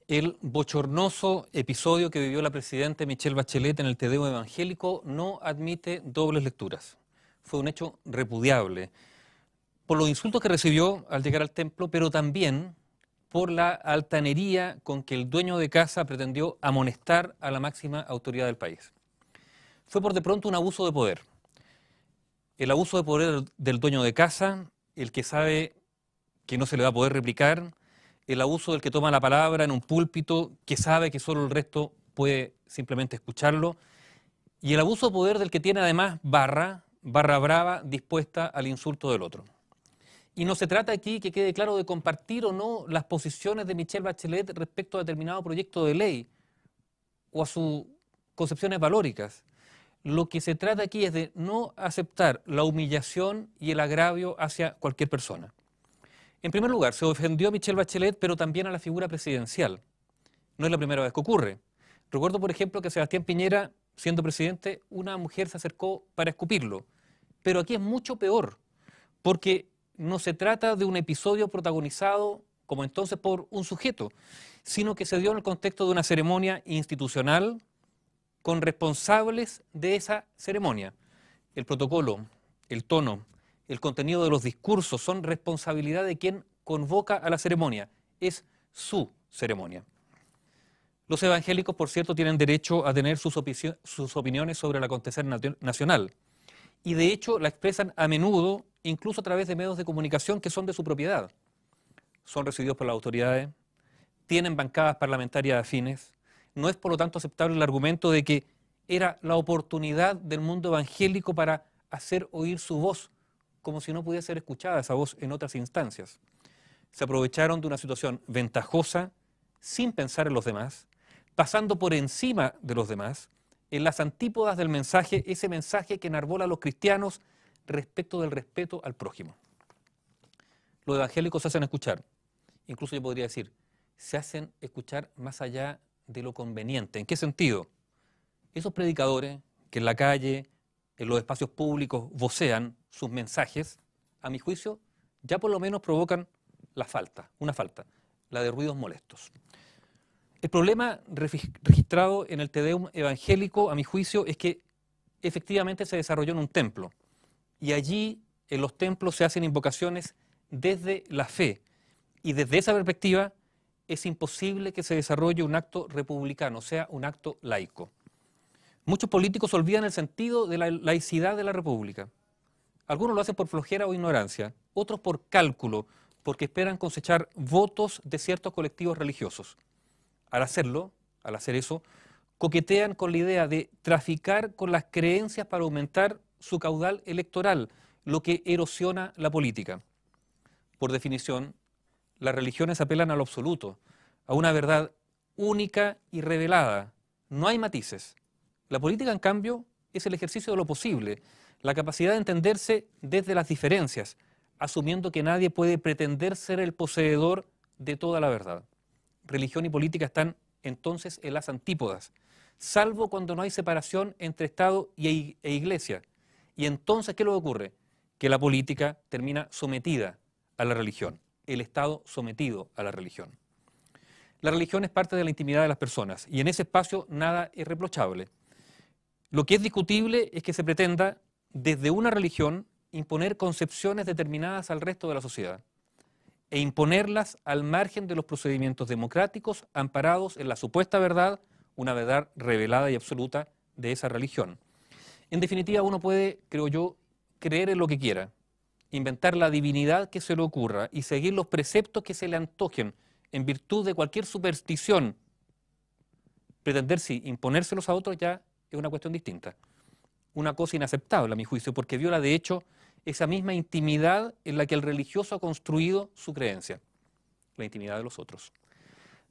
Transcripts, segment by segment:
El bochornoso episodio que vivió la presidenta Michelle Bachelet en el Te Deum evangélico no admite dobles lecturas. Fue un hecho repudiable por los insultos que recibió al llegar al templo, pero también por la altanería con que el dueño de casa pretendió amonestar a la máxima autoridad del país. Fue por de pronto un abuso de poder. El abuso de poder del dueño de casa, el que sabe que no se le va a poder replicar, el abuso del que toma la palabra en un púlpito, que sabe que solo el resto puede simplemente escucharlo, y el abuso de poder del que tiene además barra brava dispuesta al insulto del otro. Y no se trata aquí, que quede claro, de compartir o no las posiciones de Michelle Bachelet respecto a determinado proyecto de ley o a sus concepciones valóricas. Lo que se trata aquí es de no aceptar la humillación y el agravio hacia cualquier persona. En primer lugar, se ofendió a Michelle Bachelet, pero también a la figura presidencial. No es la primera vez que ocurre. Recuerdo, por ejemplo, que Sebastián Piñera, siendo presidente, una mujer se acercó para escupirlo. Pero aquí es mucho peor, porque no se trata de un episodio protagonizado, como entonces, por un sujeto, sino que se dio en el contexto de una ceremonia institucional con responsables de esa ceremonia. El protocolo, el tono, el contenido de los discursos son responsabilidad de quien convoca a la ceremonia. Es su ceremonia. Los evangélicos, por cierto, tienen derecho a tener sus opiniones sobre el acontecer nacional. Y de hecho la expresan a menudo, incluso a través de medios de comunicación que son de su propiedad. Son recibidos por las autoridades, tienen bancadas parlamentarias afines. No es, por lo tanto, aceptable el argumento de que era la oportunidad del mundo evangélico para hacer oír su voz, como si no pudiera ser escuchada esa voz en otras instancias. Se aprovecharon de una situación ventajosa, sin pensar en los demás, pasando por encima de los demás, en las antípodas del mensaje, ese mensaje que enarbola a los cristianos respecto del respeto al prójimo. Los evangélicos se hacen escuchar, incluso yo podría decir, se hacen escuchar más allá de lo conveniente. ¿En qué sentido? Esos predicadores que en la calle, en los espacios públicos, vocean sus mensajes, a mi juicio, ya por lo menos provocan una falta, la de ruidos molestos. El problema registrado en el Te Deum evangélico, a mi juicio, es que efectivamente se desarrolló en un templo. Y allí, en los templos, se hacen invocaciones desde la fe. Y desde esa perspectiva, es imposible que se desarrolle un acto republicano, o sea, un acto laico. Muchos políticos olvidan el sentido de la laicidad de la República. Algunos lo hacen por flojera o ignorancia, otros por cálculo, porque esperan cosechar votos de ciertos colectivos religiosos. Al hacer eso, coquetean con la idea de traficar con las creencias para aumentar su caudal electoral, lo que erosiona la política. Por definición, las religiones apelan a lo absoluto, a una verdad única y revelada. No hay matices. La política, en cambio, es el ejercicio de lo posible, la capacidad de entenderse desde las diferencias, asumiendo que nadie puede pretender ser el poseedor de toda la verdad. Religión y política están entonces en las antípodas, salvo cuando no hay separación entre Estado e Iglesia. Y entonces, ¿qué es lo que ocurre? Que la política termina sometida a la religión, el Estado sometido a la religión. La religión es parte de la intimidad de las personas y en ese espacio nada es reprochable. Lo que es discutible es que se pretenda, desde una religión, imponer concepciones determinadas al resto de la sociedad e imponerlas al margen de los procedimientos democráticos amparados en la supuesta verdad, una verdad revelada y absoluta de esa religión. En definitiva, uno puede, creo yo, creer en lo que quiera, inventar la divinidad que se le ocurra y seguir los preceptos que se le antojen en virtud de cualquier superstición. Pretender, sí, imponérselos a otros ya es una cuestión distinta. Una cosa inaceptable, a mi juicio, porque viola, de hecho, esa misma intimidad en la que el religioso ha construido su creencia, la intimidad de los otros.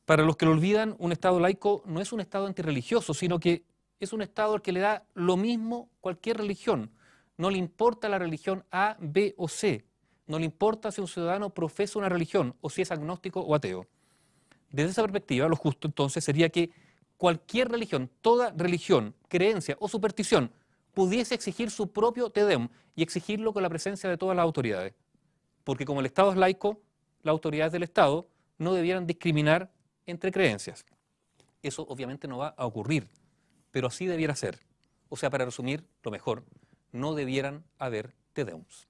Para los que lo olvidan, un Estado laico no es un Estado antirreligioso, sino que es un Estado al que le da lo mismo cualquier religión. No le importa la religión A, B o C. No le importa si un ciudadano profesa una religión o si es agnóstico o ateo. Desde esa perspectiva, lo justo entonces sería que cualquier religión, toda religión, creencia o superstición pudiese exigir su propio Te Deum y exigirlo con la presencia de todas las autoridades. porque como el Estado es laico, las autoridades del Estado no debieran discriminar entre creencias. Eso obviamente no va a ocurrir, pero así debiera ser. O sea, para resumir, lo mejor, no debieran haber Te Deums.